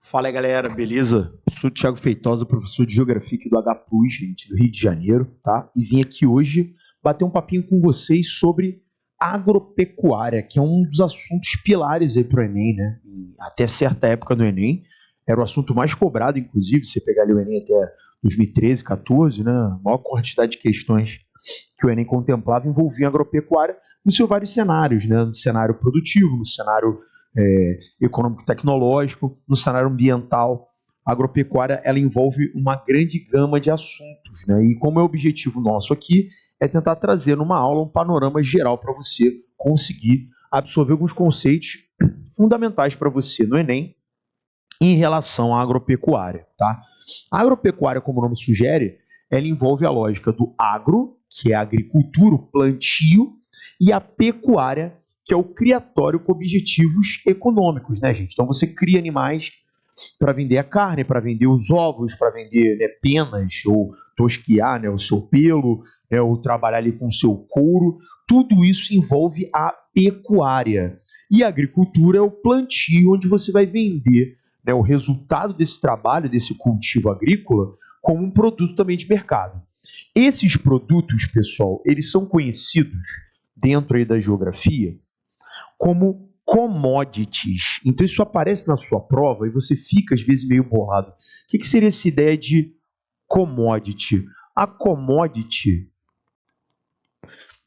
Fala aí, galera, beleza? Eu sou o Thiago Feitosa, professor de Geografia aqui do HPUS, gente, do Rio de Janeiro, tá? E vim aqui hoje bater um papinho com vocês sobre agropecuária, que é um dos assuntos pilares aí pro Enem, né? E até certa época do Enem, era o assunto mais cobrado, inclusive, você pegar ali o Enem até 2013, 14, né? A maior quantidade de questões que o Enem contemplava envolvia agropecuária nos seus vários cenários, né? No cenário produtivo, no cenário econômico-tecnológico, no cenário ambiental. A agropecuária ela envolve uma grande gama de assuntos, né? E como é o objetivo nosso aqui, é tentar trazer numa aula um panorama geral para você conseguir absorver alguns conceitos fundamentais para você no Enem em relação à agropecuária, tá? A agropecuária, como o nome sugere, ela envolve a lógica do agro, que é a agricultura, o plantio, e a pecuária, que é o criatório com objetivos econômicos, né, gente? Então você cria animais para vender a carne, para vender os ovos, para vender, né, penas, ou tosquiar, né, o seu pelo, né, ou trabalhar ali com o seu couro. Tudo isso envolve a pecuária. E a agricultura é o plantio, onde você vai vender, né, o resultado desse trabalho, desse cultivo agrícola, como um produto também de mercado. Esses produtos, pessoal, eles são conhecidos dentro aí da geografia como commodities. Então isso aparece na sua prova e você fica às vezes meio bolado. O que seria essa ideia de commodity? A commodity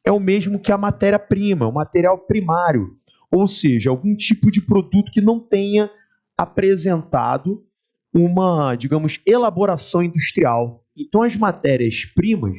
é o mesmo que a matéria-prima, o material primário, ou seja, algum tipo de produto que não tenha apresentado uma, digamos, elaboração industrial. Então as matérias-primas,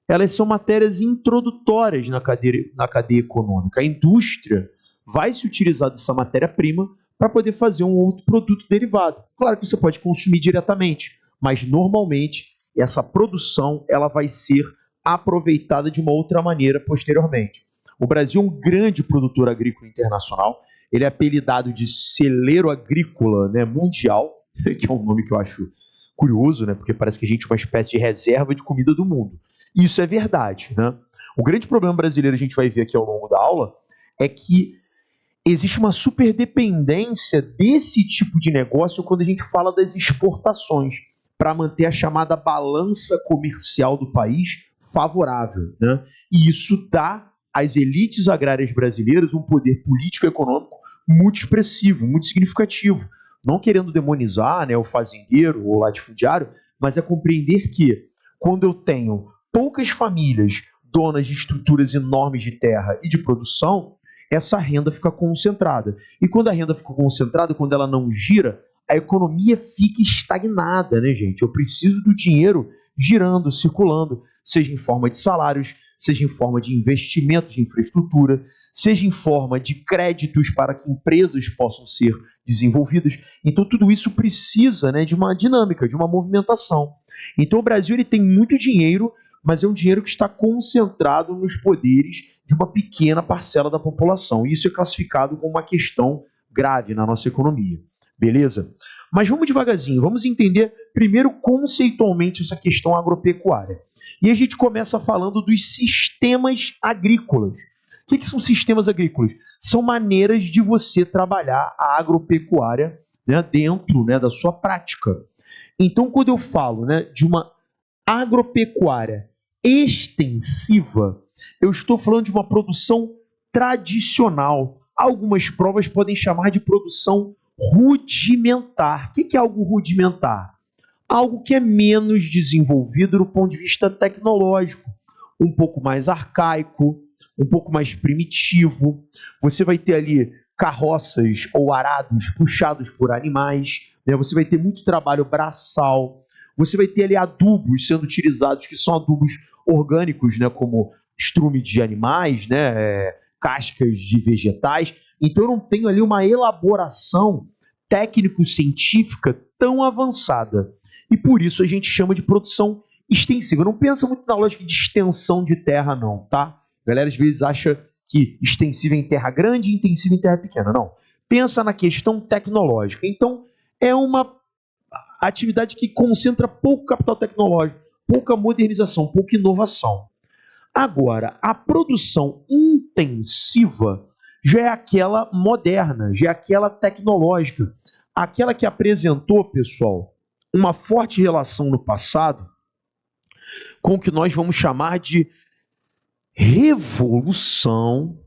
elas são matérias introdutórias na cadeia econômica. A indústria vai se utilizar dessa matéria-prima para poder fazer um outro produto derivado. Claro que você pode consumir diretamente, mas normalmente essa produção ela vai ser aproveitada de uma outra maneira posteriormente. O Brasil é um grande produtor agrícola internacional, ele é apelidado de celeiro agrícola, né, mundial, que é um nome que eu acho curioso, né, porque parece que a gente é uma espécie de reserva de comida do mundo. Isso é verdade, né? O grande problema brasileiro, a gente vai ver aqui ao longo da aula, é que existe uma superdependência desse tipo de negócio quando a gente fala das exportações, para manter a chamada balança comercial do país favorável, né? E isso dá às elites agrárias brasileiras um poder político e econômico muito expressivo, muito significativo. Não querendo demonizar, né, o fazendeiro ou o latifundiário, mas é compreender que quando eu tenho poucas famílias donas de estruturas enormes de terra e de produção, essa renda fica concentrada. E quando a renda fica concentrada, quando ela não gira, a economia fica estagnada, né, gente? Eu preciso do dinheiro girando, circulando, seja em forma de salários, seja em forma de investimentos de infraestrutura, seja em forma de créditos para que empresas possam ser desenvolvidas. Então, tudo isso precisa, né, de uma dinâmica, de uma movimentação. Então, o Brasil ele tem muito dinheiro, mas é um dinheiro que está concentrado nos poderes de uma pequena parcela da população. Isso é classificado como uma questão grave na nossa economia. Beleza? Mas vamos devagarzinho, vamos entender primeiro conceitualmente essa questão agropecuária. E a gente começa falando dos sistemas agrícolas. O que são sistemas agrícolas? São maneiras de você trabalhar a agropecuária, né, dentro, né, da sua prática. Então, quando eu falo, né, de uma agropecuária extensiva, eu estou falando de uma produção tradicional. Algumas provas podem chamar de produção rudimentar. O que é algo rudimentar? Algo que é menos desenvolvido do ponto de vista tecnológico, um pouco mais arcaico, um pouco mais primitivo. Você vai ter ali carroças ou arados puxados por animais, né? Você vai ter muito trabalho braçal. Você vai ter ali adubos sendo utilizados, que são adubos orgânicos, né, como estrume de animais, né, cascas de vegetais. Então eu não tenho ali uma elaboração técnico-científica tão avançada. E por isso a gente chama de produção extensiva. Não pensa muito na lógica de extensão de terra, não, tá? A galera às vezes acha que extensiva em terra grande e intensiva em terra pequena. Não. Pensa na questão tecnológica. Então, é uma atividade que concentra pouco capital tecnológico, pouca modernização, pouca inovação. Agora, a produção intensiva já é aquela moderna, já é aquela tecnológica. aquela que apresentou, pessoal, uma forte relação no passado com o que nós vamos chamar de revolução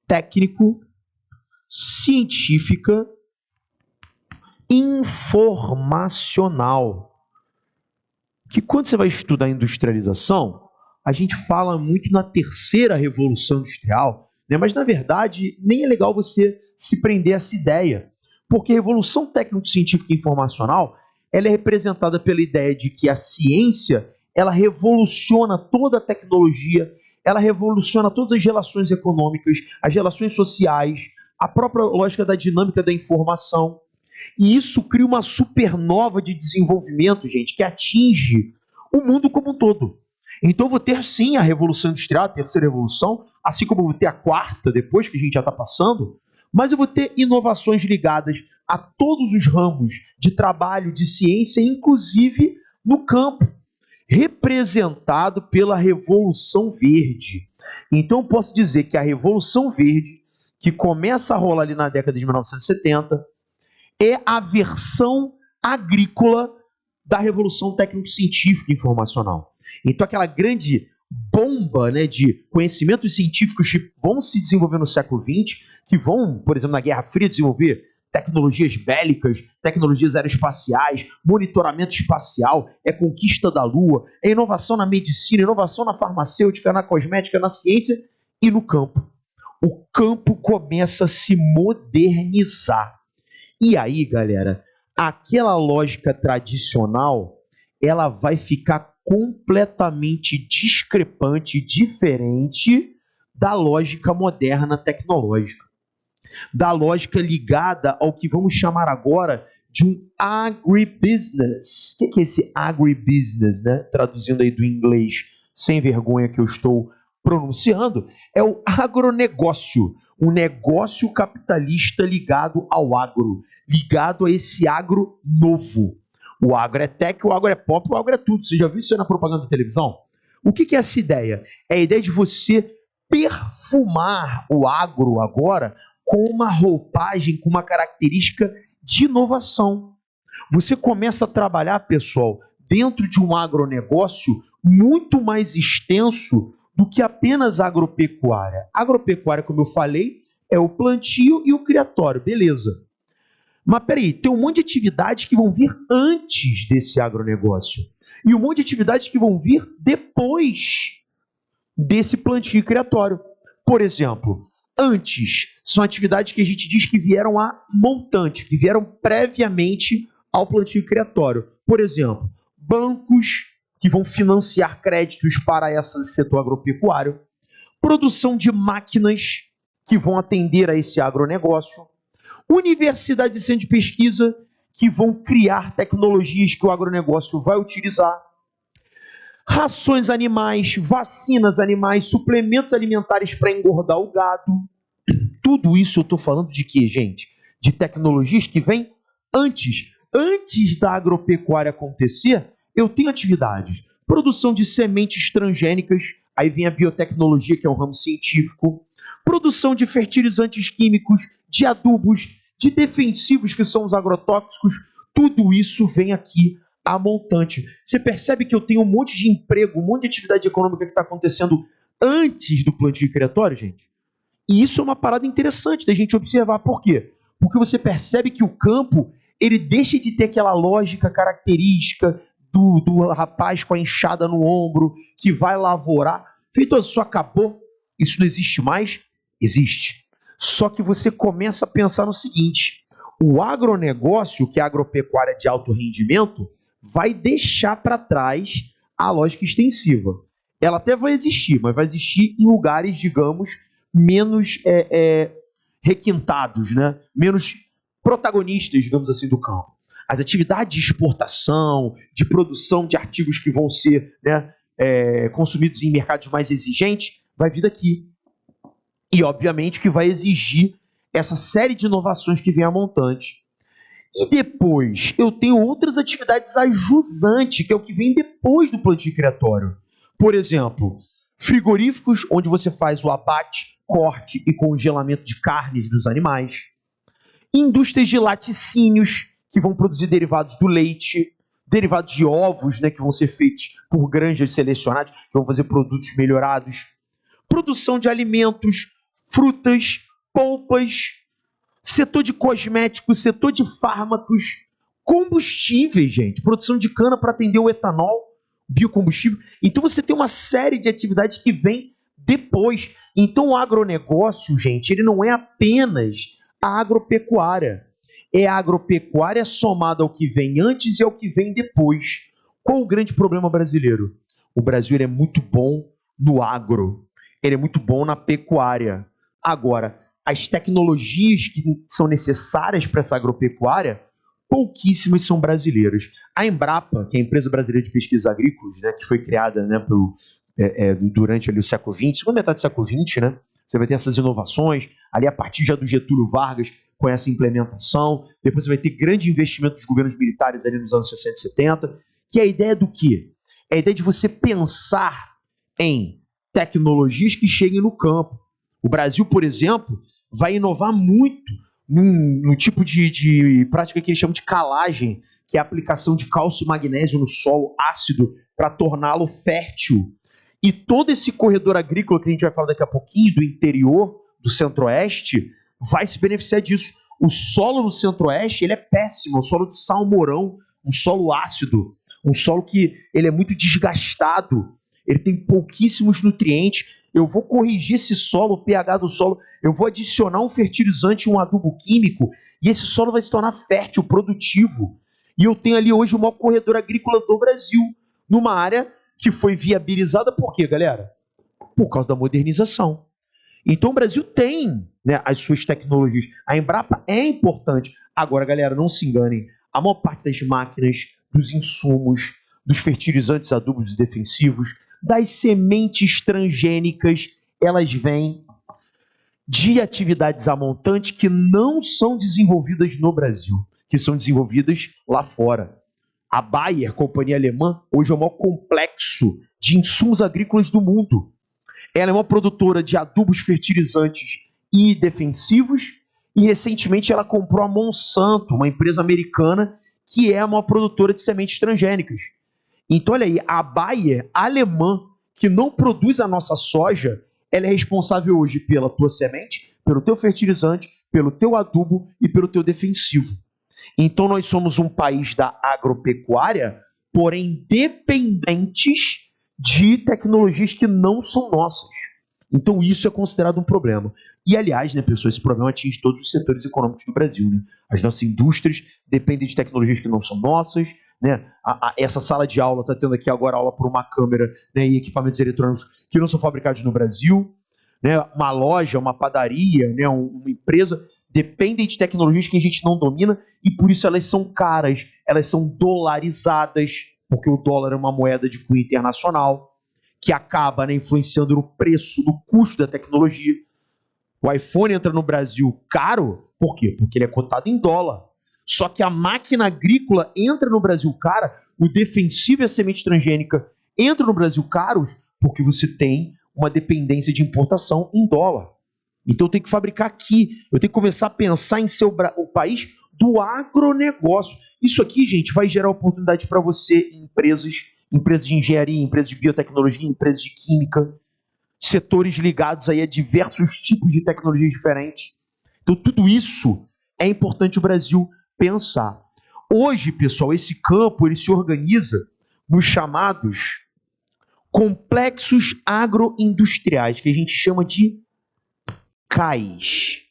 técnico-científica informacional. Que quando você vai estudar a industrialização, a gente fala muito na terceira revolução industrial, né? Mas na verdade nem é legal você se prender a essa ideia, porque a revolução técnico-científica e informacional ela é representada pela ideia de que a ciência ela revoluciona toda a tecnologia, ela revoluciona todas as relações econômicas, as relações sociais, a própria lógica da dinâmica da informação. E isso cria uma supernova de desenvolvimento, gente, que atinge o mundo como um todo. Então eu vou ter, sim, a Revolução Industrial, a terceira revolução, assim como eu vou ter a quarta, depois que a gente já está passando, mas eu vou ter inovações ligadas a todos os ramos de trabalho, de ciência, inclusive no campo, representado pela Revolução Verde. Então eu posso dizer que a Revolução Verde, que começa a rolar ali na década de 1970, é a versão agrícola da Revolução Técnico-Científica e Informacional. Então aquela grande bomba, né, de conhecimentos científicos que vão se desenvolver no século XX, que vão, por exemplo, na Guerra Fria, desenvolver tecnologias bélicas, tecnologias aeroespaciais, monitoramento espacial, é conquista da Lua, é inovação na medicina, inovação na farmacêutica, na cosmética, na ciência e no campo. O campo começa a se modernizar. E aí, galera, aquela lógica tradicional, ela vai ficar completamente discrepante, diferente da lógica moderna tecnológica, da lógica ligada ao que vamos chamar agora de um agribusiness. O que é esse agribusiness, né? Traduzindo aí do inglês sem vergonha que eu estou pronunciando, é o agronegócio, um negócio capitalista ligado ao agro, ligado a esse agro novo. O agro é tech, o agro é pop, o agro é tudo. Você já viu isso aí na propaganda da televisão? O que é essa ideia? É a ideia de você perfumar o agro agora com uma roupagem, com uma característica de inovação. Você começa a trabalhar, pessoal, dentro de um agronegócio muito mais extenso do que apenas agropecuária. Agropecuária, como eu falei, é o plantio e o criatório, beleza. Mas peraí, tem um monte de atividades que vão vir antes desse agronegócio. E um monte de atividades que vão vir depois desse plantio e criatório. Por exemplo, antes, são atividades que a gente diz que vieram a montante, que vieram previamente ao plantio e criatório. Por exemplo, bancos que vão financiar créditos para esse setor agropecuário, produção de máquinas que vão atender a esse agronegócio, universidades e centros de pesquisa que vão criar tecnologias que o agronegócio vai utilizar, rações animais, vacinas animais, suplementos alimentares para engordar o gado. Tudo isso eu estou falando de quê, gente? De tecnologias que vêm antes. Antes da agropecuária acontecer, eu tenho atividades. Produção de sementes transgênicas, aí vem a biotecnologia, que é um ramo científico. Produção de fertilizantes químicos, de adubos, de defensivos, que são os agrotóxicos. Tudo isso vem aqui a montante. Você percebe que eu tenho um monte de emprego, um monte de atividade econômica que está acontecendo antes do plantio criatório, gente? E isso é uma parada interessante da gente observar. Por quê? Porque você percebe que o campo ele deixa de ter aquela lógica característica do rapaz com a enxada no ombro, que vai lavourar. Feito, isso acabou, isso não existe mais? Existe. Só que você começa a pensar no seguinte: o agronegócio, que é a agropecuária de alto rendimento, vai deixar para trás a lógica extensiva. Ela até vai existir, mas vai existir em lugares, digamos, menos requintados, né? Menos protagonistas, digamos assim, do campo. As atividades de exportação, de produção de artigos que vão ser, né, consumidos em mercados mais exigentes, vai vir daqui. E, obviamente, que vai exigir essa série de inovações que vem a montante. E depois, eu tenho outras atividades ajusantes, que é o que vem depois do plantio criatório. Por exemplo, frigoríficos, onde você faz o abate, corte e congelamento de carnes dos animais. indústrias de laticínios, que vão produzir derivados do leite, derivados de ovos, né, que vão ser feitos por granjas selecionadas, que vão fazer produtos melhorados, produção de alimentos, frutas, polpas, setor de cosméticos, setor de fármacos, combustíveis, gente, produção de cana para atender o etanol, biocombustível. Então você tem uma série de atividades que vem depois. Então o agronegócio, gente, ele não é apenas a agropecuária. É a agropecuária somada ao que vem antes e ao que vem depois. Qual o grande problema brasileiro? O Brasil ele é muito bom no agro. Ele é muito bom na pecuária. Agora, as tecnologias que são necessárias para essa agropecuária, pouquíssimas são brasileiras. A Embrapa, que é a Empresa Brasileira de Pesquisas Agrícolas, né, que foi criada, né, durante ali, o século XX, segunda metade do século XX, né, você vai ter essas inovações, ali a partir já do Getúlio Vargas, com essa implementação, depois você vai ter grande investimento dos governos militares ali nos anos 60 e 70, que é a ideia do quê? É a ideia de você pensar em tecnologias que cheguem no campo. O Brasil, por exemplo, vai inovar muito no tipo de prática que eles chamam de calagem, que é a aplicação de cálcio e magnésio no solo ácido para torná-lo fértil. E todo esse corredor agrícola que a gente vai falar daqui a pouquinho, do interior, do centro-oeste, vai se beneficiar disso. O solo no centro-oeste ele é péssimo, o solo de salmourão, um solo ácido, um solo que ele é muito desgastado, ele tem pouquíssimos nutrientes. Eu vou corrigir esse solo, o pH do solo, eu vou adicionar um fertilizante, um adubo químico, e esse solo vai se tornar fértil, produtivo. E eu tenho ali hoje o maior corredor agrícola do Brasil, numa área que foi viabilizada por quê, galera? Por causa da modernização. Então o Brasil tem, né, as suas tecnologias. A Embrapa é importante. Agora, galera, não se enganem. A maior parte das máquinas, dos insumos, dos fertilizantes, adubos defensivos, das sementes transgênicas, elas vêm de atividades a montante que não são desenvolvidas no Brasil, que são desenvolvidas lá fora. A Bayer, companhia alemã, hoje é o maior complexo de insumos agrícolas do mundo. Ela é uma produtora de adubos, fertilizantes e defensivos, e recentemente ela comprou a Monsanto, uma empresa americana que é uma produtora de sementes transgênicas. Então, olha aí, a Bayer alemã, que não produz a nossa soja, ela é responsável hoje pela tua semente, pelo teu fertilizante, pelo teu adubo e pelo teu defensivo. Então, nós somos um país da agropecuária, porém dependentes de tecnologias que não são nossas. Então, isso é considerado um problema. E, aliás, né, pessoal, esse problema atinge todos os setores econômicos do Brasil. Né? As nossas indústrias dependem de tecnologias que não são nossas. Né? Essa sala de aula está tendo aqui agora aula por uma câmera, né, e equipamentos eletrônicos que não são fabricados no Brasil. Né? Uma loja, uma padaria, né, uma empresa dependem de tecnologias que a gente não domina e por isso elas são caras, elas são dolarizadas, porque o dólar é uma moeda de cunho internacional, que acaba, né, influenciando no preço, no custo da tecnologia. O iPhone entra no Brasil caro, por quê? Porque ele é cotado em dólar. Só que a máquina agrícola entra no Brasil cara, o defensivo e a semente transgênica entram no Brasil caros, porque você tem uma dependência de importação em dólar. Então eu tenho que fabricar aqui, eu tenho que começar a pensar em ser o país do agronegócio. Isso aqui, gente, vai gerar oportunidade para você em empresas de engenharia, empresas de biotecnologia, empresas de química, setores ligados aí a diversos tipos de tecnologias diferentes. Então tudo isso é importante o Brasil pensar. Hoje, pessoal, esse campo ele se organiza nos chamados complexos agroindustriais, que a gente chama de CAIs.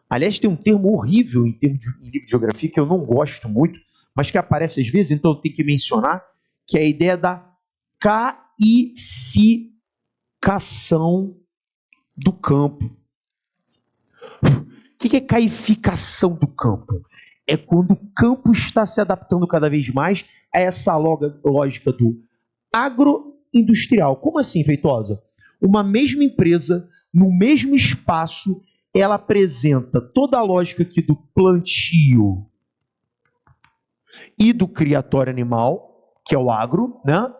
Aliás, tem um termo horrível em livro de geografia que eu não gosto muito, mas que aparece às vezes, então eu tenho que mencionar, que é a ideia da caificação do campo. O que é caificação do campo? É quando o campo está se adaptando cada vez mais a essa lógica do agroindustrial. Como assim, Feitosa? Uma mesma empresa, no mesmo espaço, ela apresenta toda a lógica aqui do plantio e do criatório animal, que é o agro, né?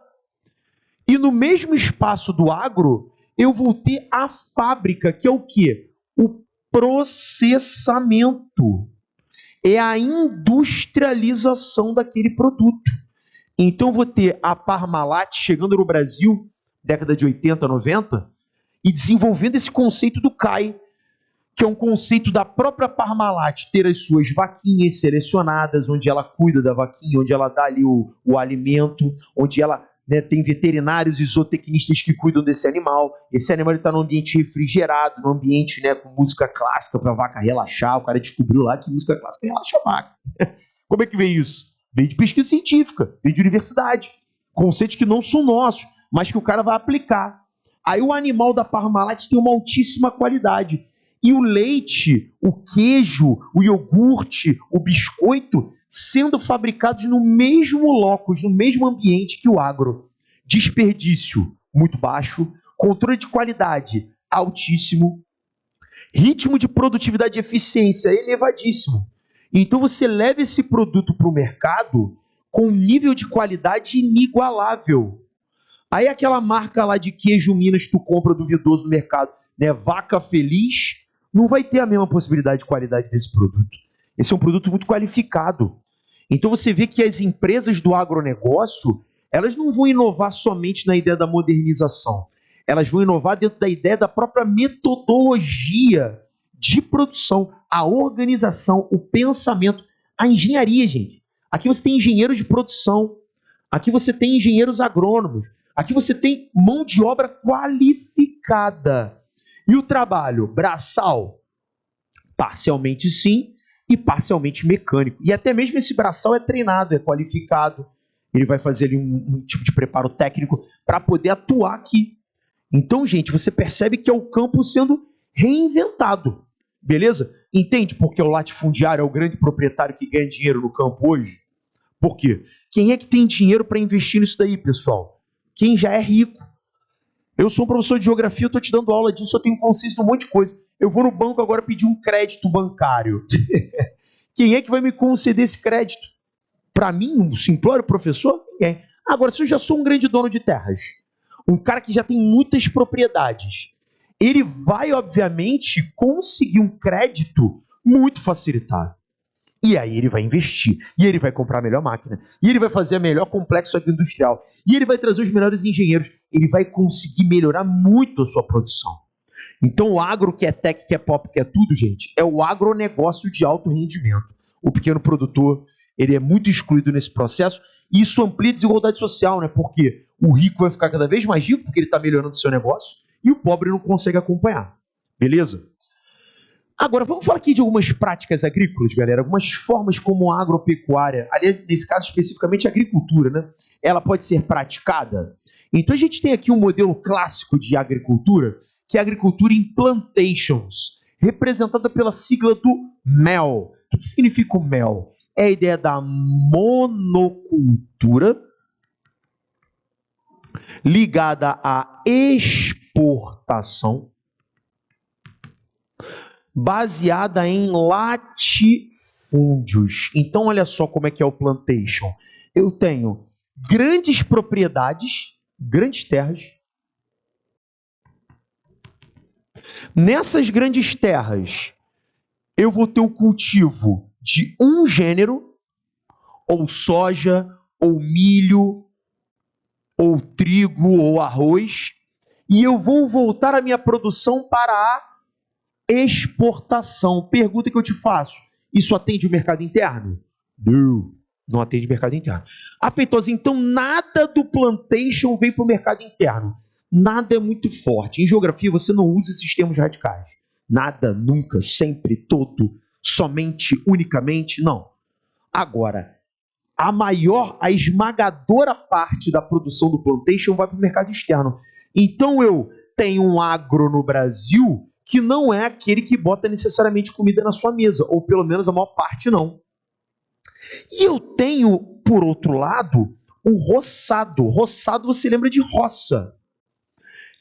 E no mesmo espaço do agro, eu vou ter a fábrica, que é o quê? O processamento. é a industrialização daquele produto. Então, eu vou ter a Parmalat chegando no Brasil, década de 80, 90, e desenvolvendo esse conceito do CAI, que é um conceito da própria Parmalat ter as suas vaquinhas selecionadas, onde ela cuida da vaquinha, onde ela dá ali o alimento, onde ela, né, tem veterinários e zootecnistas que cuidam desse animal. Esse animal está num ambiente refrigerado, num ambiente, né, com música clássica para a vaca relaxar. O cara descobriu lá que música clássica relaxa a vaca. Como é que veio isso? Veio de pesquisa científica, veio de universidade. Conceitos que não são nossos, mas que o cara vai aplicar. Aí o animal da Parmalat tem uma altíssima qualidade. E o leite, o queijo, o iogurte, o biscoito, sendo fabricados no mesmo locus, no mesmo ambiente que o agro. Desperdício muito baixo, controle de qualidade altíssimo, ritmo de produtividade e eficiência elevadíssimo. Então você leva esse produto para o mercado com um nível de qualidade inigualável. Aí aquela marca lá de queijo Minas que tu compra duvidoso no mercado, né, Vaca Feliz, não vai ter a mesma possibilidade de qualidade desse produto. Esse é um produto muito qualificado. Então você vê que as empresas do agronegócio, elas não vão inovar somente na ideia da modernização. Elas vão inovar dentro da ideia da própria metodologia de produção, a organização, o pensamento, a engenharia, gente. Aqui você tem engenheiros de produção, aqui você tem engenheiros agrônomos, aqui você tem mão de obra qualificada. E o trabalho braçal? Parcialmente sim, e parcialmente mecânico. E até mesmo esse braçal é treinado, é qualificado. Ele vai fazer ali um tipo de preparo técnico para poder atuar aqui. Então, gente, você percebe que é o campo sendo reinventado. Beleza? Entende por que o latifundiário é o grande proprietário que ganha dinheiro no campo hoje? Por quê? Quem é que tem dinheiro para investir nisso daí, pessoal? Quem já é rico. Eu sou um professor de geografia, eu estou te dando aula disso, eu tenho consciência de um monte de coisa. Eu vou no banco agora pedir um crédito bancário. Quem é que vai me conceder esse crédito? Para mim, um simplório professor? Ninguém. Agora, se eu já sou um grande dono de terras, um cara que já tem muitas propriedades, ele vai, obviamente, conseguir um crédito muito facilitado. E aí ele vai investir, e ele vai comprar a melhor máquina, e ele vai fazer a melhor complexo agroindustrial, e ele vai trazer os melhores engenheiros, ele vai conseguir melhorar muito a sua produção. Então o agro que é tech, que é pop, que é tudo, gente, é o agronegócio de alto rendimento. O pequeno produtor, ele é muito excluído nesse processo, e isso amplia a desigualdade social, né? Porque o rico vai ficar cada vez mais rico, porque ele está melhorando o seu negócio, e o pobre não consegue acompanhar. Beleza? Agora, vamos falar aqui de algumas práticas agrícolas, galera, algumas formas como a agropecuária, aliás, nesse caso especificamente a agricultura, né? Ela pode ser praticada. Então a gente tem aqui um modelo clássico de agricultura, que é a agricultura em plantations, representada pela sigla do MEL. O que significa o MEL? É a ideia da monocultura ligada à exportação, baseada em latifúndios. Então, olha só como é que é o plantation. Eu tenho grandes propriedades, grandes terras. Nessas grandes terras, eu vou ter o cultivo de um gênero, ou soja, ou milho, ou trigo, ou arroz, e eu vou voltar a minha produção para a exportação. Pergunta que eu te faço: isso atende o mercado interno? Não, não atende o mercado interno. Afeitosa, então nada do plantation vem para o mercado interno. Nada é muito forte. Em geografia você não usa esses termos radicais. Nada, nunca, sempre, todo, somente, unicamente, não. Agora, a esmagadora parte da produção do plantation vai para o mercado externo. Então eu tenho um agro no Brasil que não é aquele que bota necessariamente comida na sua mesa, ou pelo menos a maior parte não. E eu tenho, por outro lado, o roçado. Roçado você lembra de roça,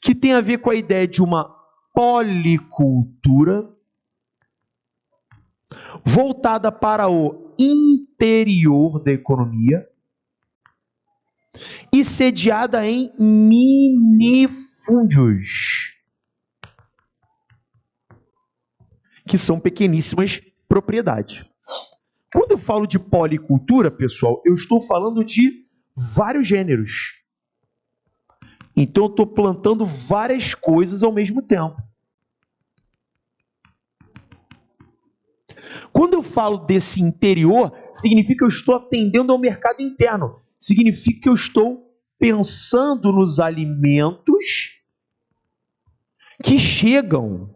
que tem a ver com a ideia de uma policultura voltada para o interior da economia e sediada em minifúndios, que são pequeníssimas propriedades. eu falo de policultura, pessoal, eu estou falando de vários gêneros. Então eu estou plantando várias coisas ao mesmo tempo. Quando eu falo desse interior, significa que eu estou atendendo ao mercado interno. Significa que eu estou pensando nos alimentos que chegam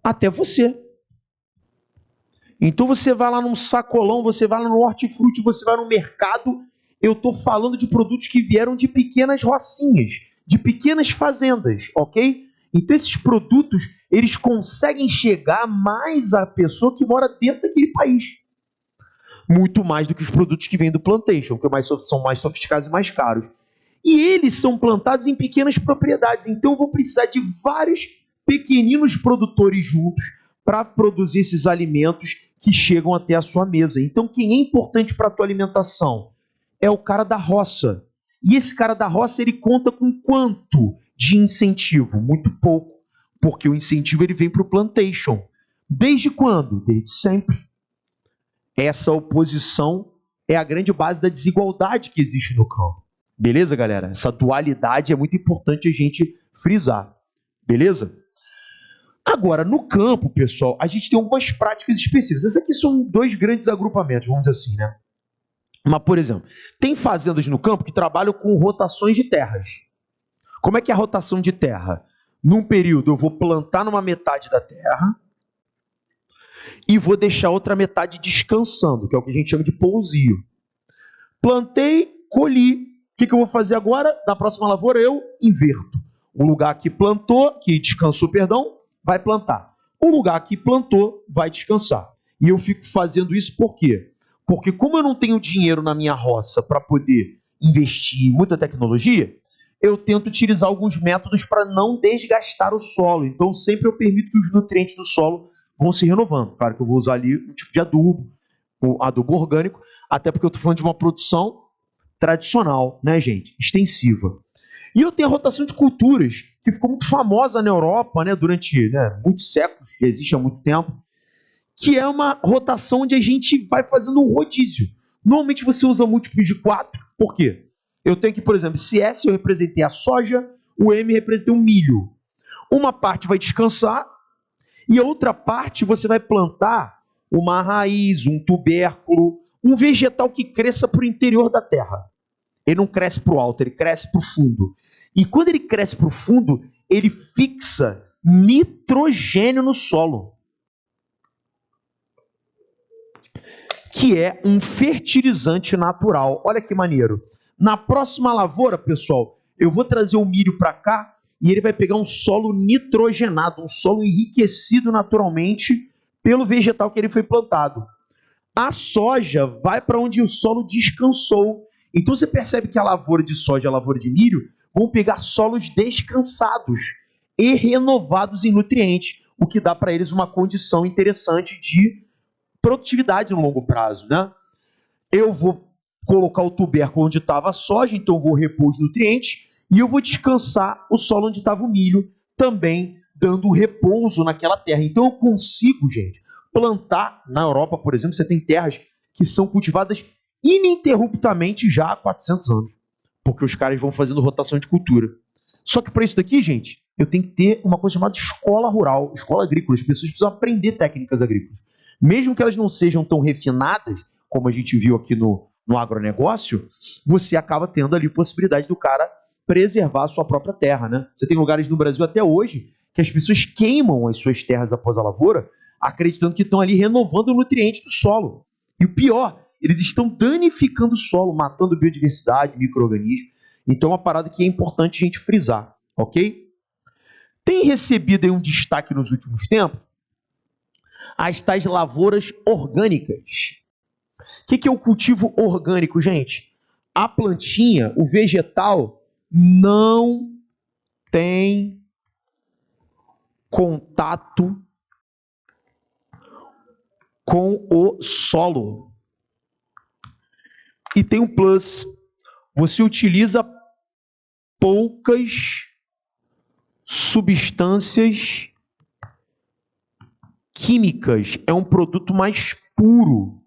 até você. Então você vai lá num sacolão, você vai lá no hortifruti, você vai no mercado. Eu estou falando de produtos que vieram de pequenas rocinhas, de pequenas fazendas, ok? Então esses produtos, eles conseguem chegar mais à pessoa que mora dentro daquele país. Muito mais do que os produtos que vêm do plantation, que são mais sofisticados e mais caros. E eles são plantados em pequenas propriedades. Então eu vou precisar de vários pequeninos produtores juntos para produzir esses alimentos que chegam até a sua mesa. Então quem é importante para a tua alimentação? É o cara da roça. E esse cara da roça, ele conta com quanto de incentivo? Muito pouco. Porque o incentivo ele vem para o plantation. Desde quando? Desde sempre. Essa oposição é a grande base da desigualdade que existe no campo. Beleza, galera? Essa dualidade é muito importante a gente frisar. Beleza? Agora, no campo, pessoal, a gente tem algumas práticas específicas. Essas aqui são dois grandes agrupamentos, vamos dizer assim, né? Mas, por exemplo, tem fazendas no campo que trabalham com rotações de terras. Como é que é a rotação de terra? Num período eu vou plantar numa metade da terra e vou deixar outra metade descansando, que é o que a gente chama de pousio. Plantei, colhi. O que eu vou fazer agora? Na próxima lavoura eu inverto. O lugar que plantou, que descansou, perdão, vai plantar. O lugar que plantou vai descansar. E eu fico fazendo isso por quê? Porque como eu não tenho dinheiro na minha roça para poder investir em muita tecnologia, eu tento utilizar alguns métodos para não desgastar o solo. Então sempre eu permito que os nutrientes do solo vão se renovando. Claro que eu vou usar ali um tipo de adubo, um adubo orgânico, até porque eu estou falando de uma produção tradicional, né, gente? Extensiva. E eu tenho a rotação de culturas, que ficou muito famosa na Europa, né, durante muitos séculos, já existe há muito tempo, que é uma rotação onde a gente vai fazendo um rodízio. Normalmente você usa múltiplos de 4, por quê? Eu tenho aqui, por exemplo, se S eu representei a soja, o M representei o milho. Uma parte vai descansar e a outra parte você vai plantar uma raiz, um tubérculo, um vegetal que cresça para o interior da terra. Ele não cresce para o alto, ele cresce para o fundo. E quando ele cresce para o fundo, ele fixa nitrogênio no solo, que é um fertilizante natural. Olha que maneiro. Na próxima lavoura, pessoal, eu vou trazer o milho para cá e ele vai pegar um solo nitrogenado, um solo enriquecido naturalmente pelo vegetal que ele foi plantado. A soja vai para onde o solo descansou. Então você percebe que a lavoura de soja e a lavoura de milho vão pegar solos descansados e renovados em nutrientes, o que dá para eles uma condição interessante de produtividade no longo prazo, né? Eu vou colocar o tubérculo onde estava a soja, então eu vou repor os nutrientes, e eu vou descansar o solo onde estava o milho, também dando repouso naquela terra. Então eu consigo, gente, plantar, na Europa, por exemplo, você tem terras que são cultivadas ininterruptamente já há 400 anos, porque os caras vão fazendo rotação de cultura. Só que para isso daqui, gente, eu tenho que ter uma coisa chamada escola rural, escola agrícola. As pessoas precisam aprender técnicas agrícolas. Mesmo que elas não sejam tão refinadas, como a gente viu aqui no agronegócio, você acaba tendo ali possibilidade do cara preservar a sua própria terra, né? Você tem lugares no Brasil até hoje que as pessoas queimam as suas terras após a lavoura, acreditando que estão ali renovando o nutriente do solo. E o pior, eles estão danificando o solo, matando biodiversidade, micro-organismos. Então é uma parada que é importante a gente frisar, ok? Tem recebido aí um destaque nos últimos tempos as tais lavouras orgânicas. O que é o cultivo orgânico, gente? A plantinha, o vegetal, não tem contato com o solo. E tem um plus. Você utiliza poucas substâncias químicas, é um produto mais puro,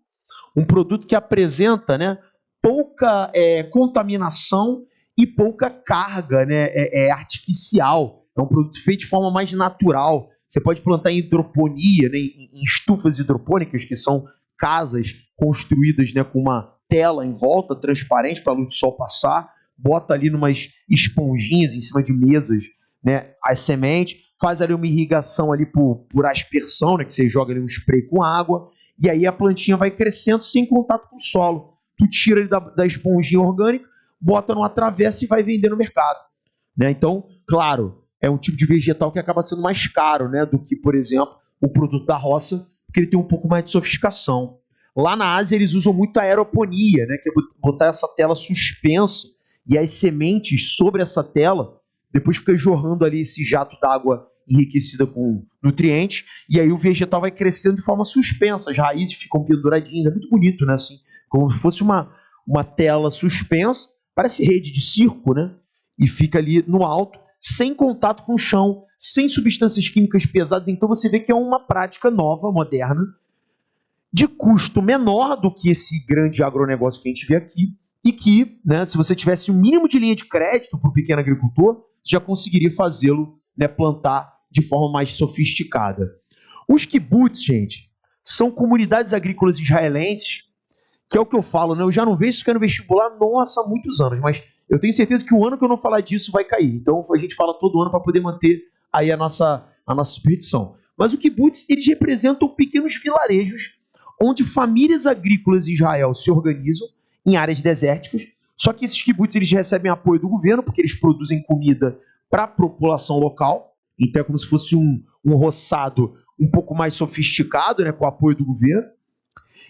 um produto que apresenta, né, pouca contaminação e pouca carga, né, artificial. É um produto feito de forma mais natural. Você pode plantar em hidroponia, né, em estufas hidropônicas, que são casas construídas, né, com uma tela em volta, transparente, para a luz do sol passar, bota ali numas esponjinhas em cima de mesas, né, as sementes, faz ali uma irrigação ali por aspersão, né, que você joga ali um spray com água, e aí a plantinha vai crescendo sem contato com o solo. Tu tira ele da esponjinha orgânica, bota numa travessa e vai vender no mercado, né? Então, claro, é um tipo de vegetal que acaba sendo mais caro, né, do que, por exemplo, o produto da roça, porque ele tem um pouco mais de sofisticação. Lá na Ásia eles usam muito a aeroponia, né, que é botar essa tela suspensa e as sementes sobre essa tela, depois fica jorrando ali esse jato d'água enriquecida com nutrientes, e aí o vegetal vai crescendo de forma suspensa, as raízes ficam penduradinhas, é muito bonito, né, assim, como se fosse uma tela suspensa, parece rede de circo, né, e fica ali no alto, sem contato com o chão, sem substâncias químicas pesadas. Então você vê que é uma prática nova, moderna, de custo menor do que esse grande agronegócio que a gente vê aqui, e que, né, se você tivesse um mínimo de linha de crédito para o pequeno agricultor, já conseguiria fazê-lo, né, plantar de forma mais sofisticada. Os kibbutz, gente, são comunidades agrícolas israelenses, que é o que eu falo, né? Eu já não vejo isso que é no vestibular, nossa, há muitos anos, mas eu tenho certeza que o ano que eu não falar disso vai cair. Então a gente fala todo ano para poder manter aí a nossa superstição. Mas o kibbutz, eles representam pequenos vilarejos onde famílias agrícolas em Israel se organizam em áreas desérticas. Só que esses kibbutz, eles recebem apoio do governo, porque eles produzem comida para a população local. Então é como se fosse um roçado um pouco mais sofisticado, né, com o apoio do governo.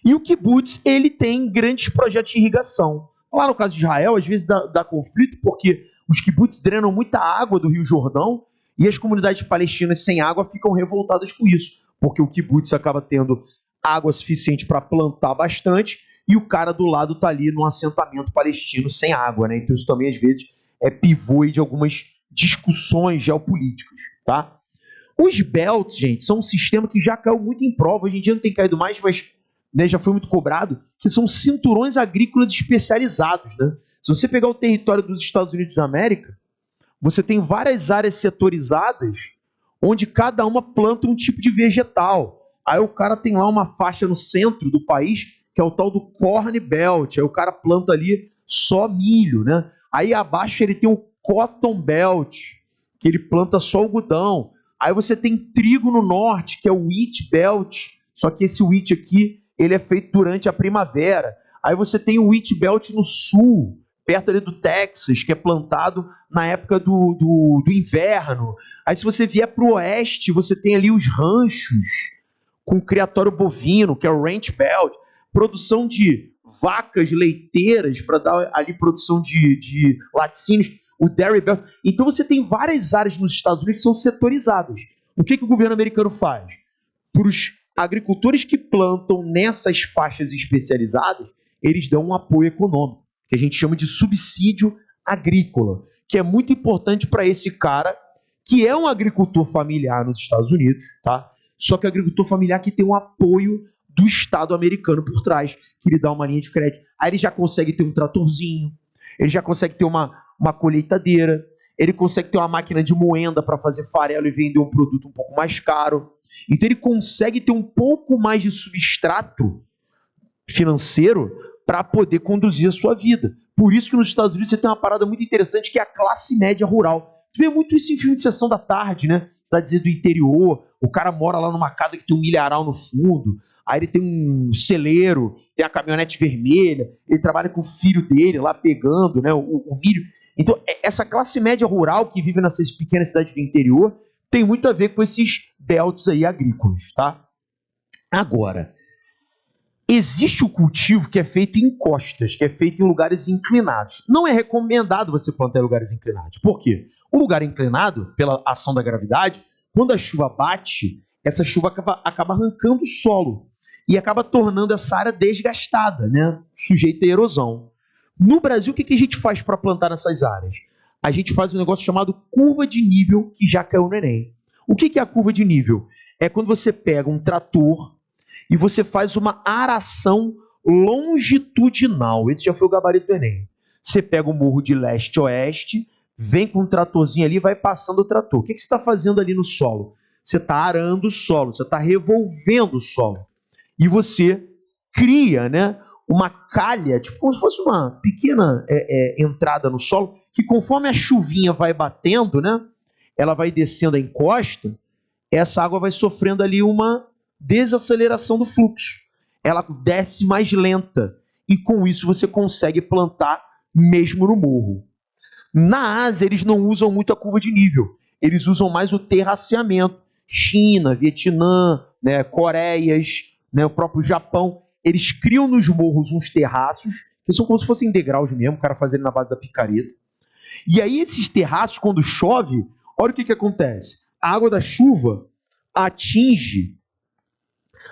E o kibbutz, ele tem grandes projetos de irrigação. Lá no caso de Israel, às vezes dá conflito, porque os kibbutz drenam muita água do Rio Jordão e as comunidades palestinas sem água ficam revoltadas com isso, porque o kibbutz acaba tendo água suficiente para plantar bastante e o cara do lado está ali num assentamento palestino sem água, né? Então isso também, às vezes, é pivô de algumas discussões geopolíticas, tá? Os belts, gente, são um sistema que já caiu muito em prova. Hoje em dia não tem caído mais, mas, né, já foi muito cobrado, que são cinturões agrícolas especializados, né? Se você pegar o território dos Estados Unidos da América, você tem várias áreas setorizadas, onde cada uma planta um tipo de vegetal. Aí o cara tem lá uma faixa no centro do país, que é o tal do Corn Belt. Aí o cara planta ali só milho, né? Aí abaixo ele tem o Cotton Belt, que ele planta só algodão. Aí você tem trigo no norte, que é o Wheat Belt, só que esse wheat aqui, ele é feito durante a primavera. Aí você tem o Wheat Belt no sul, perto ali do Texas, que é plantado na época do inverno. Aí se você vier para o oeste, você tem ali os ranchos, com criatório bovino, que é o Ranch Belt, produção de vacas leiteiras, para dar ali produção de laticínios, o Dairy Belt. Então você tem várias áreas nos Estados Unidos que são setorizadas. O que o governo americano faz? Para os agricultores que plantam nessas faixas especializadas, eles dão um apoio econômico, que a gente chama de subsídio agrícola, que é muito importante para esse cara, que é um agricultor familiar nos Estados Unidos, tá? Só que agricultor familiar que tem um apoio do Estado americano por trás, que lhe dá uma linha de crédito. Aí ele já consegue ter um tratorzinho, ele já consegue ter uma colheitadeira, ele consegue ter uma máquina de moenda para fazer farelo e vender um produto um pouco mais caro. Então ele consegue ter um pouco mais de substrato financeiro para poder conduzir a sua vida. Por isso que nos Estados Unidos você tem uma parada muito interessante, que é a classe média rural. Tu vê muito isso em filme de sessão da tarde, né? Cidadezinha do interior, o cara mora lá numa casa que tem um milharal no fundo, aí ele tem um celeiro, tem a caminhonete vermelha, ele trabalha com o filho dele lá pegando, né, o milho. Então, essa classe média rural que vive nessas pequenas cidades do interior tem muito a ver com esses belts aí agrícolas, tá? Agora, existe o cultivo que é feito em costas, que é feito em lugares inclinados. Não é recomendado você plantar em lugares inclinados. Por quê? O lugar inclinado, pela ação da gravidade, quando a chuva bate, essa chuva acaba arrancando o solo e acaba tornando essa área desgastada, né? Sujeita à erosão. No Brasil, o que a gente faz para plantar nessas áreas? A gente faz um negócio chamado curva de nível, que já caiu no Enem. O que é a curva de nível? é quando você pega um trator e você faz uma aração longitudinal. Esse já foi o gabarito do Enem. Você pega o morro de leste a oeste, vem com um tratorzinho ali e vai passando o trator. O que você está fazendo ali no solo? Você está arando o solo, você está revolvendo o solo. E você cria, né, uma calha, tipo como se fosse uma pequena entrada no solo, que conforme a chuvinha vai batendo, né, ela vai descendo a encosta, essa água vai sofrendo ali uma desaceleração do fluxo. Ela desce mais lenta. E com isso você consegue plantar mesmo no morro. Na Ásia, eles não usam muito a curva de nível. Eles usam mais o terraceamento. China, Vietnã, né, Coreias, né, o próprio Japão. Eles criam nos morros uns terraços, que são como se fossem degraus mesmo, o cara faz ele na base da picareta. E aí esses terraços, quando chove, olha o que acontece. A água da chuva atinge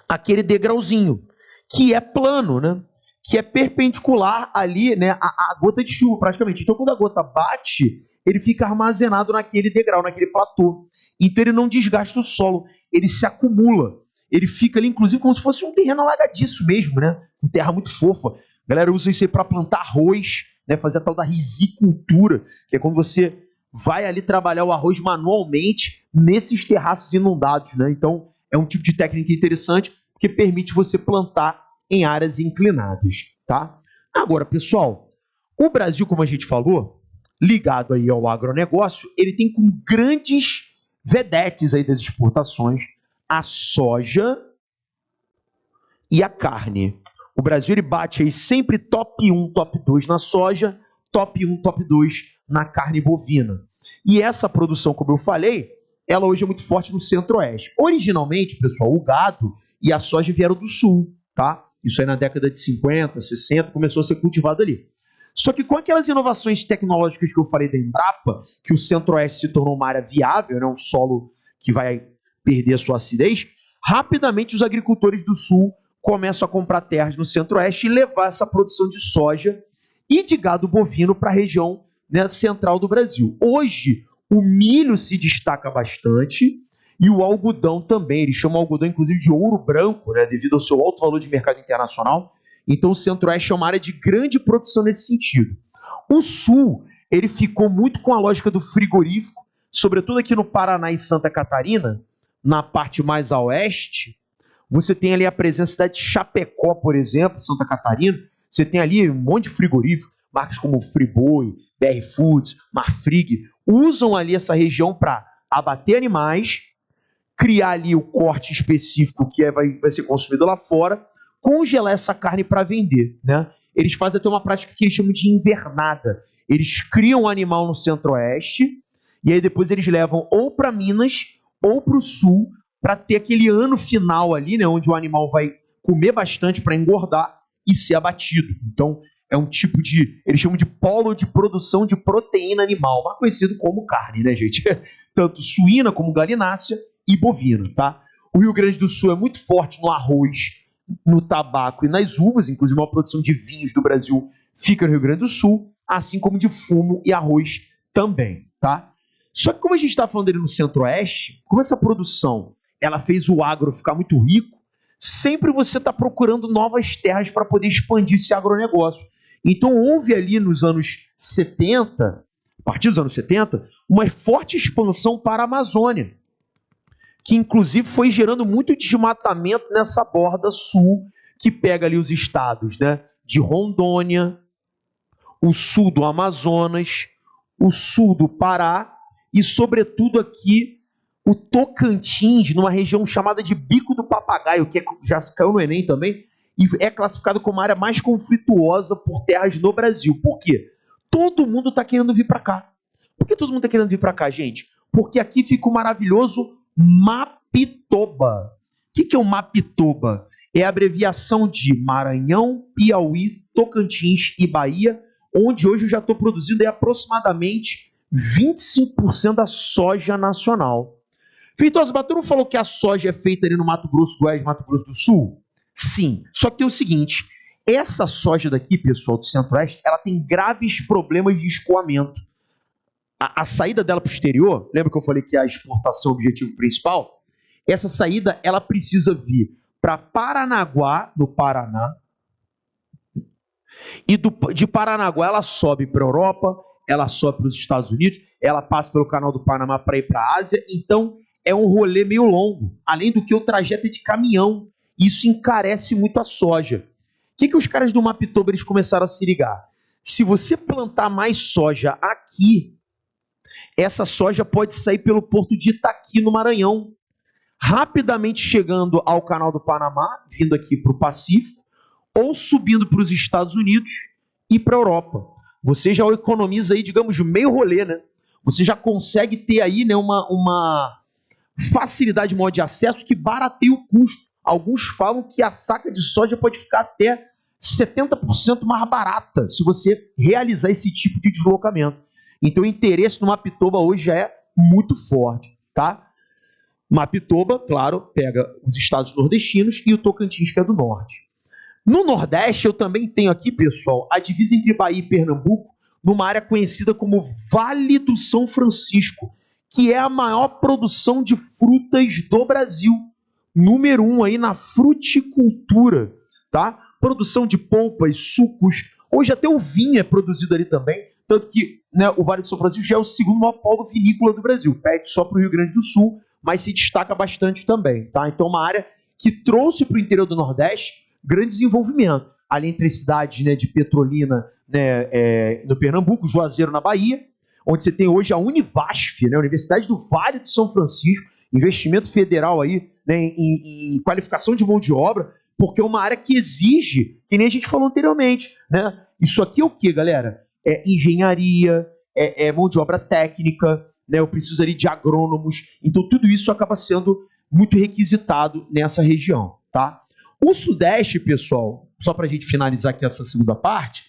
aquele degrauzinho, que é plano, né? Que é perpendicular ali, né, a gota de chuva, praticamente. Então, quando a gota bate, ele fica armazenado naquele degrau, naquele platô. Então, ele não desgasta o solo, ele se acumula. Ele fica ali, inclusive, como se fosse um terreno alagadiço mesmo, né? Com terra muito fofa. A galera usa isso aí para plantar arroz, né? Fazer a tal da risicultura, que é quando você vai ali trabalhar o arroz manualmente nesses terraços inundados, né? Então, é um tipo de técnica interessante, porque permite você plantar em áreas inclinadas, tá? Agora, pessoal, o Brasil, como a gente falou, ligado aí ao agronegócio, ele tem como grandes vedetes aí das exportações a soja e a carne. O Brasil ele bate aí sempre top 1, top 2 na soja, top 1, top 2 na carne bovina. E essa produção, como eu falei, ela hoje é muito forte no centro-oeste. Originalmente, pessoal, o gado e a soja vieram do sul, tá? Isso aí na década de 50, 60, começou a ser cultivado ali. Só que com aquelas inovações tecnológicas que eu falei da Embrapa, que o centro-oeste se tornou uma área viável, né, um solo que vai perder a sua acidez, rapidamente os agricultores do sul começam a comprar terras no centro-oeste e levar essa produção de soja e de gado bovino para a região, né, central do Brasil. Hoje, o milho se destaca bastante e o algodão também. Eles chamam o algodão, inclusive, de ouro branco, né, devido ao seu alto valor de mercado internacional. Então, o centro-oeste é uma área de grande produção nesse sentido. O sul, ele ficou muito com a lógica do frigorífico, sobretudo aqui no Paraná e Santa Catarina, na parte mais a oeste. Você tem ali a presença da cidade de Chapecó, por exemplo, Santa Catarina. Você tem ali um monte de frigorífico, marcas como Friboi, BR Foods, Marfrig, usam ali essa região para abater animais, criar ali o corte específico que vai ser consumido lá fora, congelar essa carne para vender, né? Eles fazem até uma prática que eles chamam de invernada. Eles criam um animal no centro-oeste e aí depois eles levam ou para Minas ou para o sul para ter aquele ano final ali, né, onde o animal vai comer bastante para engordar e ser abatido. Então, é um tipo de... Eles chamam de polo de produção de proteína animal, mais conhecido como carne, né, gente? Tanto suína como galinácea e bovina, tá? O Rio Grande do Sul é muito forte no arroz, no tabaco e nas uvas, inclusive a produção de vinhos do Brasil fica no Rio Grande do Sul, assim como de fumo e arroz também, tá? Só que como a gente está falando dele no centro-oeste, como essa produção ela fez o agro ficar muito rico, sempre você está procurando novas terras para poder expandir esse agronegócio. Então houve ali nos anos 70, a partir dos anos 70, uma forte expansão para a Amazônia, que inclusive foi gerando muito desmatamento nessa borda sul, que pega ali os estados, né, de Rondônia, o sul do Amazonas, o sul do Pará e, sobretudo, aqui o Tocantins, numa região chamada de Bico do Papagaio, que já caiu no Enem também, e é classificado como a área mais conflituosa por terras no Brasil. Por quê? Todo mundo está querendo vir para cá. Por que todo mundo está querendo vir para cá, gente? Porque aqui fica o maravilhoso Mapitoba. O que é o Mapitoba? É a abreviação de Maranhão, Piauí, Tocantins e Bahia, onde hoje eu já estou produzindo aproximadamente 25% da soja nacional. Feitosa, mas tu não falou que a soja é feita ali no Mato Grosso, Goiás, Mato Grosso do Sul? Sim, só que tem o seguinte, essa soja daqui, pessoal, do Centro-Oeste, ela tem graves problemas de escoamento. A saída dela para o exterior, lembra que eu falei que a exportação é o objetivo principal? essa saída ela precisa vir para Paranaguá, no Paraná, e de Paranaguá ela sobe para a Europa, ela sobe para os Estados Unidos, ela passa pelo Canal do Panamá para ir para a Ásia, então é um rolê meio longo, além do que o trajeto é de caminhão, isso encarece muito a soja. O que os caras do Mapitoba eles começaram a se ligar? Se você plantar mais soja aqui, essa soja pode sair pelo porto de Itaqui, no Maranhão, rapidamente chegando ao Canal do Panamá, vindo aqui para o Pacífico, ou subindo para os Estados Unidos e para a Europa. Você já economiza aí, digamos, meio rolê, né? Você já consegue ter aí, né, uma facilidade maior de acesso que barateia o custo. Alguns falam que a saca de soja pode ficar até 70% mais barata se você realizar esse tipo de deslocamento. Então o interesse no Mapitoba hoje já é muito forte, tá? Mapitoba, claro, pega os estados nordestinos e o Tocantins, que é do norte. No Nordeste, eu também tenho aqui, pessoal, a divisa entre Bahia e Pernambuco, numa área conhecida como Vale do São Francisco, que é a maior produção de frutas do Brasil. Número 1 aí na fruticultura, tá? Produção de polpas, sucos. Hoje até o vinho é produzido ali também, tanto que, né, o Vale do São Francisco já é o segundo maior polo vinícola do Brasil. Pede só para o Rio Grande do Sul, mas se destaca bastante também, tá? Então, uma área que trouxe para o interior do Nordeste grande desenvolvimento. Ali entre as cidades, né, de Petrolina, né, no Pernambuco, Juazeiro na Bahia, onde você tem hoje a Univasf, né, a Universidade do Vale do São Francisco, investimento federal aí, né, em qualificação de mão de obra, porque é uma área que exige, que nem a gente falou anteriormente, né? Isso aqui é o quê, galera? É engenharia, é mão de obra técnica, né? Eu preciso ali de agrônomos, então tudo isso acaba sendo muito requisitado nessa região, tá? O Sudeste, pessoal, só para a gente finalizar aqui essa segunda parte,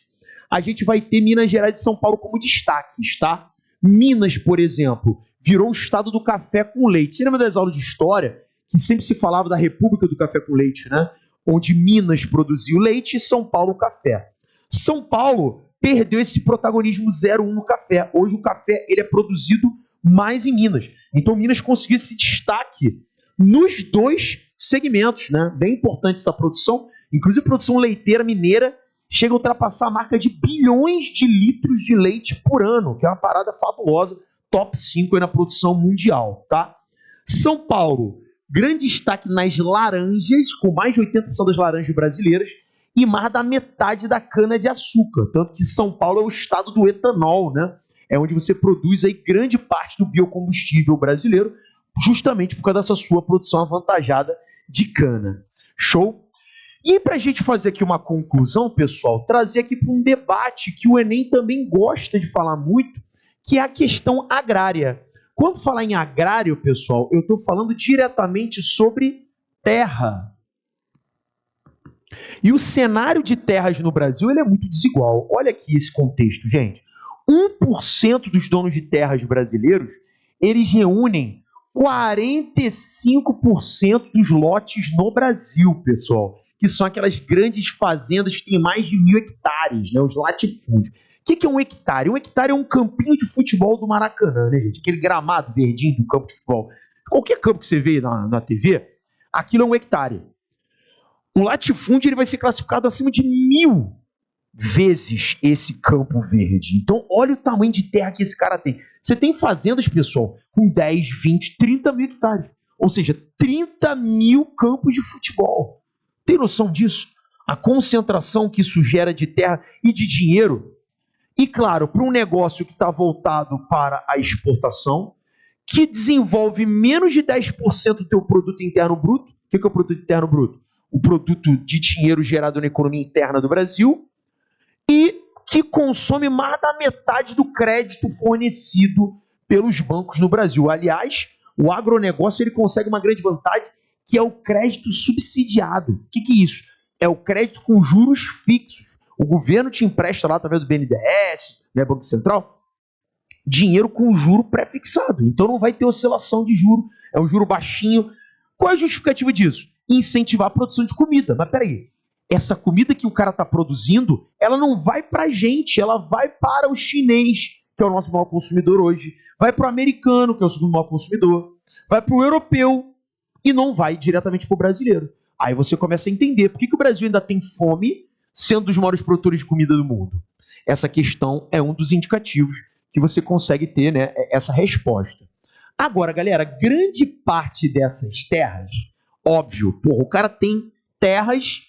a gente vai ter Minas Gerais e São Paulo como destaques, tá? Minas, por exemplo, virou o estado do café com leite. Você lembra das aulas de história que sempre se falava da República do Café com Leite, né? Onde Minas produziu leite e São Paulo o café. São Paulo perdeu esse protagonismo 0-1 no café. Hoje o café ele é produzido mais em Minas. Então Minas conseguiu esse destaque nos dois segmentos, né? Bem importante essa produção. Inclusive a produção leiteira mineira chega a ultrapassar a marca de bilhões de litros de leite por ano, que é uma parada fabulosa, top 5 aí na produção mundial, tá? São Paulo, grande destaque nas laranjas, com mais de 80% das laranjas brasileiras, e mais da metade da cana-de-açúcar. Tanto que São Paulo é o estado do etanol, né? É onde você produz aí grande parte do biocombustível brasileiro, justamente por causa dessa sua produção avantajada de cana. Show? E para a gente fazer aqui uma conclusão, pessoal, trazer aqui para um debate que o Enem também gosta de falar muito, que é a questão agrária. Quando falar em agrário, pessoal, eu estou falando diretamente sobre terra. E o cenário de terras no Brasil ele é muito desigual. Olha aqui esse contexto, gente. 1% dos donos de terras brasileiros, eles reúnem 45% dos lotes no Brasil, pessoal. Que são aquelas grandes fazendas que têm mais de 1.000 hectares, né? Os latifúndios. O que é um hectare? Um hectare é um campinho de futebol do Maracanã, né, gente? Aquele gramado verdinho do campo de futebol. Qualquer campo que você vê na TV, aquilo é um hectare. O latifúndio ele vai ser classificado acima de 1.000 vezes esse campo verde. Então, olha o tamanho de terra que esse cara tem. Você tem fazendas, pessoal, com 10, 20, 30 mil hectares. Ou seja, 30 mil campos de futebol. Tem noção disso? A concentração que isso gera de terra e de dinheiro. E, claro, para um negócio que está voltado para a exportação, que desenvolve menos de 10% do teu produto interno bruto. O que é o produto interno bruto? O produto de dinheiro gerado na economia interna do Brasil e que consome mais da metade do crédito fornecido pelos bancos no Brasil. Aliás, o agronegócio ele consegue uma grande vantagem, que é o crédito subsidiado. O que é isso? É o crédito com juros fixos. O governo te empresta lá através do BNDES, né, Banco Central, dinheiro com juro pré-fixado. Então não vai ter oscilação de juro. É um juro baixinho. Qual é a justificativa disso? Incentivar a produção de comida. Mas peraí, essa comida que o cara está produzindo, ela não vai para a gente, ela vai para o chinês, que é o nosso maior consumidor hoje, vai para o americano, que é o segundo maior consumidor, vai para o europeu, e não vai diretamente para o brasileiro. Aí você começa a entender por que o Brasil ainda tem fome, sendo um dos maiores produtores de comida do mundo. Essa questão é um dos indicativos que você consegue ter, né, essa resposta. Agora, galera, grande parte dessas terras, óbvio, o cara tem terras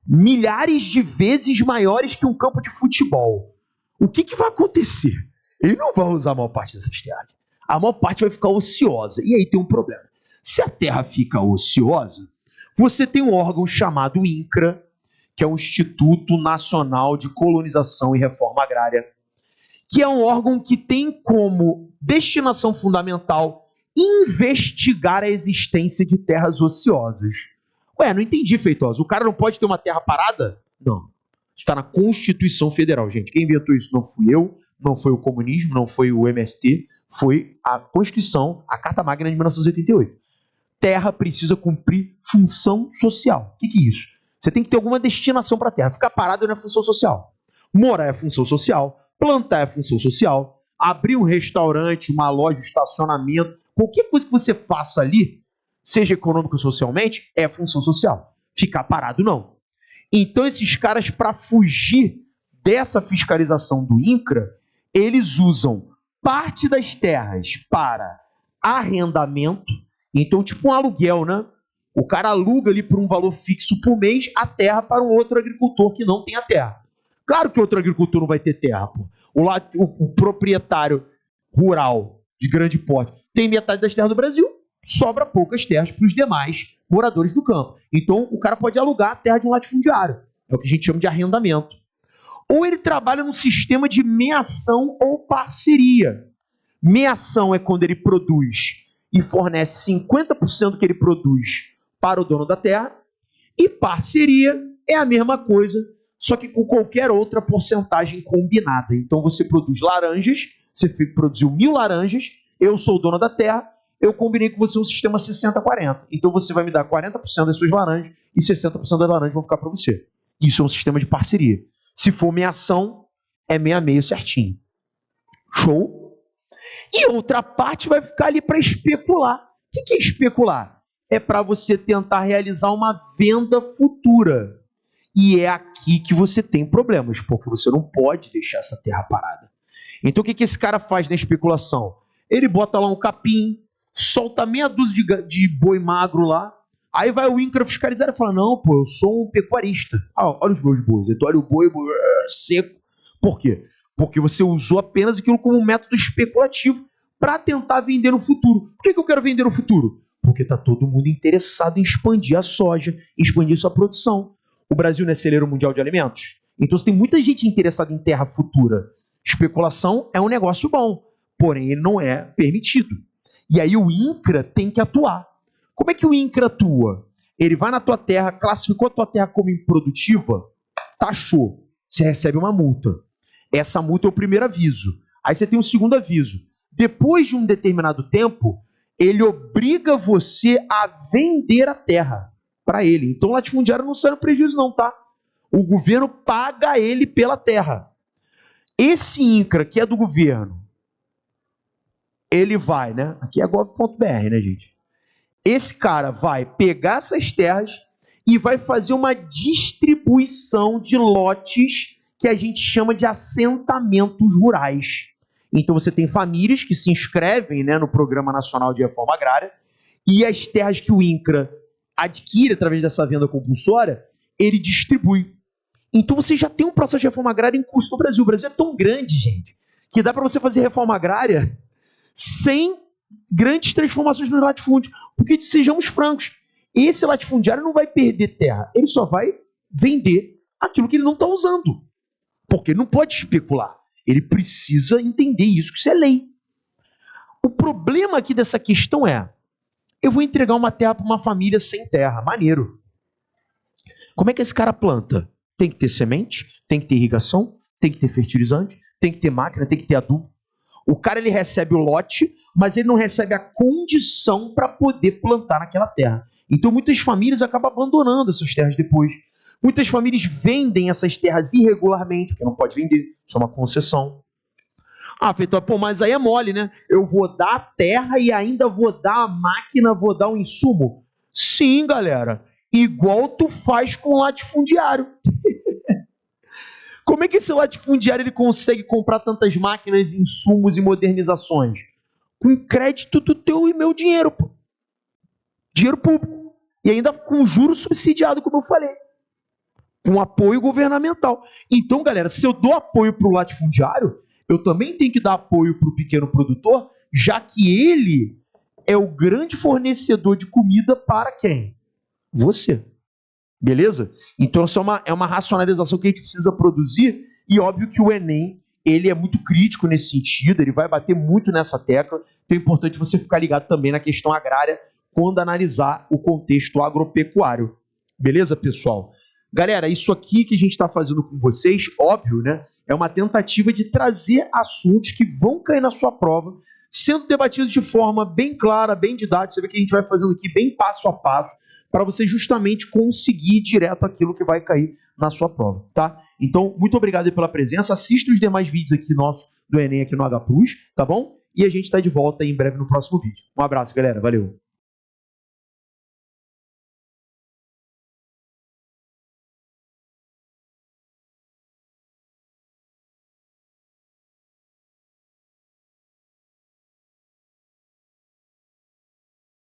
milhares de vezes maiores que um campo de futebol. O que vai acontecer? Ele não vai usar a maior parte dessas terras. A maior parte vai ficar ociosa. E aí tem um problema. Se a terra fica ociosa, você tem um órgão chamado INCRA, que é o Instituto Nacional de Colonização e Reforma Agrária, que é um órgão que tem como destinação fundamental investigar a existência de terras ociosas. Ué, não entendi, Feitosa. O cara não pode ter uma terra parada? Não. Está na Constituição Federal, gente. Quem inventou isso não fui eu, não foi o comunismo, não foi o MST, foi a Constituição, a Carta Magna de 1988. Terra precisa cumprir função social. O que é isso? Você tem que ter alguma destinação para a terra. Ficar parado não é função social. Morar é função social. Plantar é função social. Abrir um restaurante, uma loja, um estacionamento, qualquer coisa que você faça ali, seja econômico ou socialmente, é função social. Ficar parado, não. Então, esses caras, para fugir dessa fiscalização do INCRA, eles usam parte das terras para arrendamento. Então, tipo um aluguel, né? O cara aluga ali por um valor fixo por mês a terra para um outro agricultor que não tem a terra. Claro que outro agricultor não vai ter terra, pô. O proprietário rural de grande porte tem metade das terras do Brasil, sobra poucas terras para os demais moradores do campo. Então, o cara pode alugar a terra de um latifundiário. É o que a gente chama de arrendamento. Ou ele trabalha num sistema de meação ou parceria. Meação é quando ele produz e fornece 50% do que ele produz para o dono da terra. E parceria é a mesma coisa, só que com qualquer outra porcentagem combinada. Então, você produz laranjas, você produziu 1000 laranjas, eu sou o dono da terra, eu combinei com você um sistema 60-40. Então você vai me dar 40% das suas laranjas e 60% das laranjas vão ficar para você. Isso é um sistema de parceria. Se for meação, é meio a meio certinho. Show? E outra parte vai ficar ali para especular. O que é especular? É para você tentar realizar uma venda futura. E é aqui que você tem problemas, porque você não pode deixar essa terra parada. Então o que esse cara faz na especulação? Ele bota lá um capim, solta meia dúzia de boi magro lá, aí vai o INCRA fiscalizar e fala, não, pô, eu sou um pecuarista. Ah, olha os meus bois. Então, olha o boi seco. Por quê? Porque você usou apenas aquilo como um método especulativo para tentar vender no futuro. Por que eu quero vender no futuro? Porque está todo mundo interessado em expandir a soja, em expandir sua produção. O Brasil não é celeiro mundial de alimentos? Então, você tem muita gente interessada em terra futura. Especulação é um negócio bom, porém ele não é permitido. E aí o INCRA tem que atuar. Como é que o INCRA atua? Ele vai na tua terra, classificou a tua terra como improdutiva, taxou. Você recebe uma multa. Essa multa é o primeiro aviso. Aí você tem um segundo aviso. Depois de um determinado tempo, ele obriga você a vender a terra para ele. Então o latifundiário não sai no prejuízo não, tá? O governo paga ele pela terra. Esse INCRA, que é do governo, ele vai, né? Aqui é gov.br, né, gente? Esse cara vai pegar essas terras e vai fazer uma distribuição de lotes que a gente chama de assentamentos rurais. Então você tem famílias que se inscrevem, né, no Programa Nacional de Reforma Agrária e as terras que o INCRA adquire através dessa venda compulsória, ele distribui. Então você já tem um processo de reforma agrária em curso no Brasil. O Brasil é tão grande, gente, que dá para você fazer reforma agrária sem grandes transformações no latifúndio. Porque, sejamos francos, esse latifundiário não vai perder terra, ele só vai vender aquilo que ele não está usando. Porque ele não pode especular. Ele precisa entender isso, que isso é lei. O problema aqui dessa questão é, eu vou entregar uma terra para uma família sem terra, maneiro. Como é que esse cara planta? Tem que ter semente, tem que ter irrigação, tem que ter fertilizante, tem que ter máquina, tem que ter adubo. O cara ele recebe o lote, mas ele não recebe a condição para poder plantar naquela terra. Então muitas famílias acabam abandonando essas terras depois. Muitas famílias vendem essas terras irregularmente, porque não pode vender, isso é uma concessão. Ah, Feitosa, pô, mas aí é mole, né? Eu vou dar a terra e ainda vou dar a máquina, vou dar o insumo. Sim, galera. Igual tu faz com o latifundiário. Como é que esse latifundiário ele consegue comprar tantas máquinas, insumos e modernizações? Com crédito do teu e meu dinheiro, pô. Dinheiro público. E ainda com juros subsidiado, como eu falei. Com apoio governamental. Então, galera, se eu dou apoio para o latifundiário, eu também tenho que dar apoio para o pequeno produtor, já que ele é o grande fornecedor de comida para quem? Você. Beleza? Então, isso é uma racionalização que a gente precisa produzir, e óbvio que o Enem ele é muito crítico nesse sentido, ele vai bater muito nessa tecla, então é importante você ficar ligado também na questão agrária quando analisar o contexto agropecuário. Beleza, pessoal? Galera, isso aqui que a gente está fazendo com vocês, óbvio, né? É uma tentativa de trazer assuntos que vão cair na sua prova, sendo debatidos de forma bem clara, bem didática. Você vê que a gente vai fazendo aqui bem passo a passo, para você justamente conseguir direto aquilo que vai cair na sua prova, tá? Então, muito obrigado aí pela presença. Assista os demais vídeos aqui nossos do Enem aqui no H+, tá bom? E a gente está de volta aí em breve no próximo vídeo. Um abraço, galera. Valeu!